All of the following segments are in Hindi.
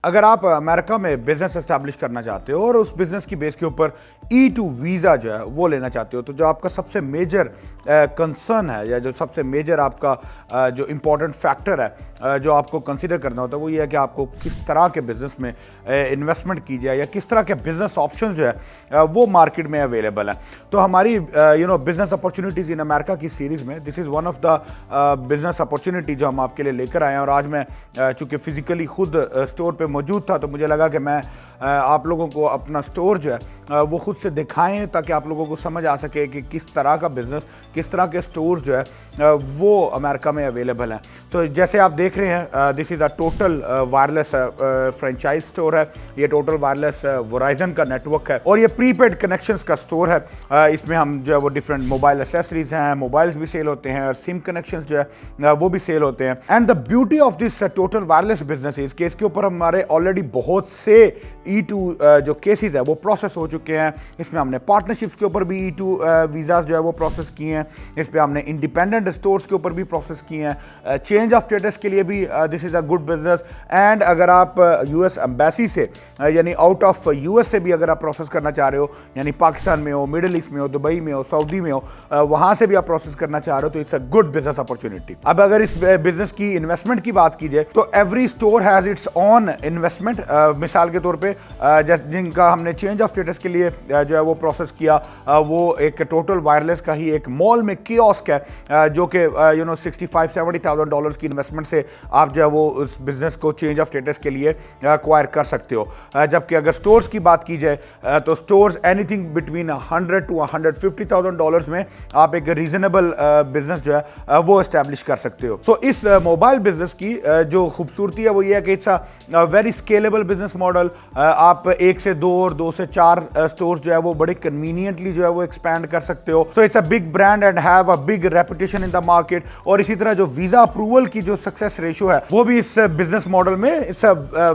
अगर आप अमेरिका में बिजनेस एस्टैब्लिश करना चाहते हो और उस बिजनेस की बेस के ऊपर E2 वीज़ा जो है वो लेना चाहते हो, तो जो आपका सबसे मेजर कंसर्न है या जो सबसे मेजर आपका जो इम्पोर्टेंट फैक्टर है जो आपको कंसीडर करना होता है वो ये है कि आपको किस तरह के बिजनेस में इन्वेस्टमेंट की जाए या किस तरह के बिजनेस ऑप्शंस जो है वो मार्केट में अवेलेबल हैं। तो हमारी बिजनेस अपॉर्चुनिटीज़ इन अमेरिका की सीरीज़ में this is one of the business opportunity जो हम आपके लिए लेकर आए हैं। और आज मैं चूँकि फिजिकली खुद स्टोर पे मौजूद था तो मुझे लगा कि मैं आप लोगों को अपना स्टोर जो है वो खुद से दिखाएं ताकि आप लोगों को समझ आ सके कि किस तरह का बिजनेस, किस तरह के स्टोर्स जो है वो अमेरिका में अवेलेबल हैं। तो जैसे आप देख रहे हैं this is a total wireless franchise store है। ये टोटल वायरलेस वोराइजन का नेटवर्क है और ये प्रीपेड कनेक्शंस का स्टोर है। इसमें हम जो है वो डिफरेंट मोबाइल एसेसरीज हैं, मोबाइल्स भी सेल होते हैं और सिम कनेक्शंस जो है वो भी सेल होते हैं। And the beauty of this total wireless business is के इसके ऊपर हमारे ऑलरेडी बहुत से E2 जो केसेस है वो प्रोसेस हो चुके हैं। इसमें हमने पार्टनरशिप्स के ऊपर भी E2 वीज़ाज जो है वो प्रोसेस किए हैं। इस पे हमने इंडिपेंडेंट स्टोर्स के ऊपर भी प्रोसेस किए हैं। चेंज ऑफ स्टेटस के लिए भी this is a good business. And अगर आप US एम्बेसी से यानी आउट ऑफ US से भी अगर आप प्रोसेस करना चाह रहे हो, यानी पाकिस्तान में हो, मिडिल ईस्ट में हो, दुबई में हो, सऊदी में हो, वहाँ से भी आप प्रोसेस करना चाह रहे हो तो it's a good business opportunity. अब अगर इस बिजनेस की इन्वेस्टमेंट की बात की जाए तो every store has its on investment. मिसाल के तौर पे जिनका हमने चेंज ऑफ स्टेटस के लिए जो है वो प्रोसेस किया वो एक टोटल वायरलेस का ही एक मॉल में कियोस्क है जो कि $65,000-70,000 की इन्वेस्टमेंट से आप जो है वो उस बिजनेस को चेंज ऑफ स्टेटस के लिए एक्वायर कर सकते हो। जबकि अगर स्टोर्स की बात की जाए तो स्टोर्स एनीथिंग बिटवीन $100,000 to $150,000 में आप एक रीजनेबल बिजनेस जो है वो एस्टैब्लिश कर सकते हो। सो इस मोबाइल बिजनेस की जो खूबसूरती है वो ये है कि it's a very scalable business model. आप 1 से 2 और 2 से 4 स्टोर्स जो है वो बड़े कन्वीनियंटली जो है वो एक्सपैंड कर सकते हो। So it's a big brand and have a big reputation in the market. और इसी तरह जो वीजा अप्रूवल की जो सक्सेस रेशो है वो भी इस बिजनेस मॉडल में it's a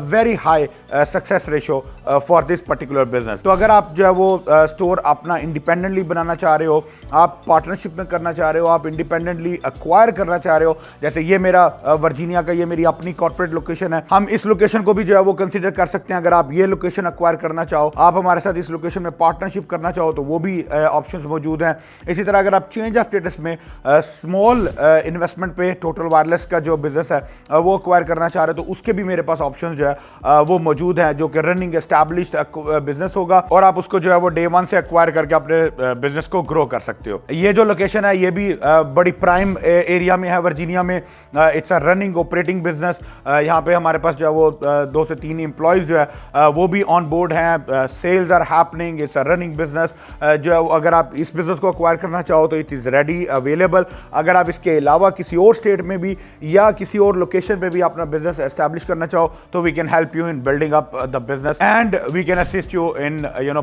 very high success ratio for this particular business. तो अगर आप जो है वो स्टोर अपना इंडिपेंडेंटली बनाना चाह रहे हो, आप पार्टनरशिप में करना चाह रहे हो, आप इंडिपेंडेंटली एक्वायर करना चाह रहे हो, जैसे ये मेरा वर्जीनिया का ये मेरी अपनी कॉर्पोरेट लोकेशन है, हम इस लोकेशन को भी जो है वो कंसीडर कर सकते हैं। अगर आप ये लोकेशन एक्वायर करना चाहो, आप हमारे साथ इस लोकेशन में पार्टनरशिप करना चाहो तो वो भी ऑप्शंस मौजूद हैं। इसी तरह अगर आप चेंज ऑफ स्टेटस में स्मॉल इन्वेस्टमेंट पे टोटल वायरलेस का जो बिजनेस है वो एक्वायर करना चाह रहे हो तो उसके भी मेरे पास ऑप्शंस जो है वो मौजूद हैं जो कि रनिंग एस्टैब्लिश्ड बिजनेस होगा और आप उसको जो है वो डे 1 से एक्वायर करके अपने बिजनेस को ग्रो कर सकते हो। ये जो लोकेशन है ये भी बड़ी प्राइम एरिया में है वर्जीनिया में। It's a running operating business. यहाँ पे हमारे पास जो है वो 2 से 3 एम्प्लॉयज जो है वो भी ऑन बोर्ड हैं। Sales are happening. It's a running business. जो है अगर आप इस बिजनेस को एक्वायर करना चाहो तो इट इज़ रेडी अवेलेबल। अगर आप इसके अलावा किसी और स्टेट में भी या किसी और लोकेशन पे भी अपना बिजनेस एस्टैब्लिश करना चाहो तो we can help you in building up the business and we can assist you in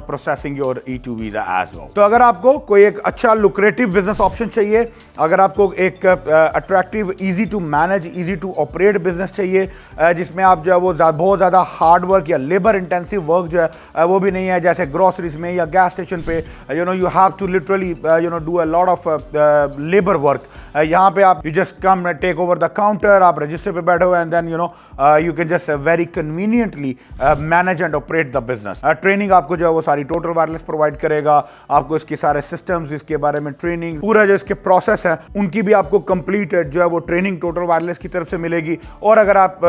processing your E2 visa as well. तो अगर आपको कोई एक अच्छा लुक्रेटिव बिजनेस ऑप्शन चाहिए, अगर आपको एक attractive, easy to manage, easy to operate business चाहिए जिसमें आप जो है वो बहुत ज़्यादा हार्ड वर्क या लेबर इंटेंसिव वर्क जो है वो भी नहीं है, जैसे ग्रोसरीज में या गैस स्टेशन पे you have to literally do a lot of labour work. यहाँ पे आप you just come take over the counter, आप रजिस्टर पे बैठे हो and then you can just very conveniently manage and operate the business. Training आपको जो है वो सारी टोटल वायरलेस प्रोवाइड करेगा। आपको इसके सारे सिस्टम्स, इसके बारे में ट्रेनिंग, पूरा जो इसके प्रोसेस है उनकी भी आपको कंप्लीट जो है वो ट्रेनिंग टोटल वायरलेस की तरफ से मिलेगी। और अगर आप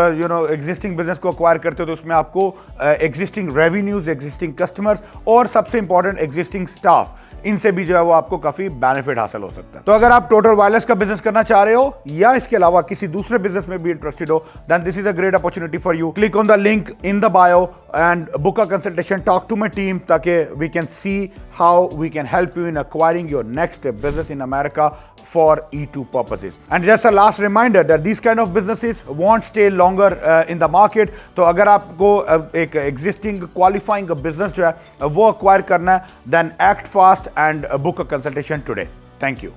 एग्जिस्टिंग बिजनेस को एक्वायर करते हो तो उसमें आपको एग्जिस्टिंग रेवेन्यूज, एग्जिस्टिंग कस्टमर्स और सबसे इंपॉर्टेंट एग्जिस्टिंग स्टाफ, इनसे भी जो है वो आपको काफी बेनिफिट हासिल हो सकता है। तो अगर आप टोटल वायरलेस का बिजनेस करना चाह रहे हो या इसके अलावा किसी दूसरे बिजनेस में भी इंटरेस्टेड हो then this is a great opportunity for you. Click on the link in the bio and book a consultation, talk to my team ताकि we can see how we can help you in acquiring your next business in America for E2 purposes. And just a last reminder that these kind of businesses won't stay longer in the market. तो अगर आपको एक existing qualifying business जो है वो acquire करना है then act fast and book a consultation today. Thank you.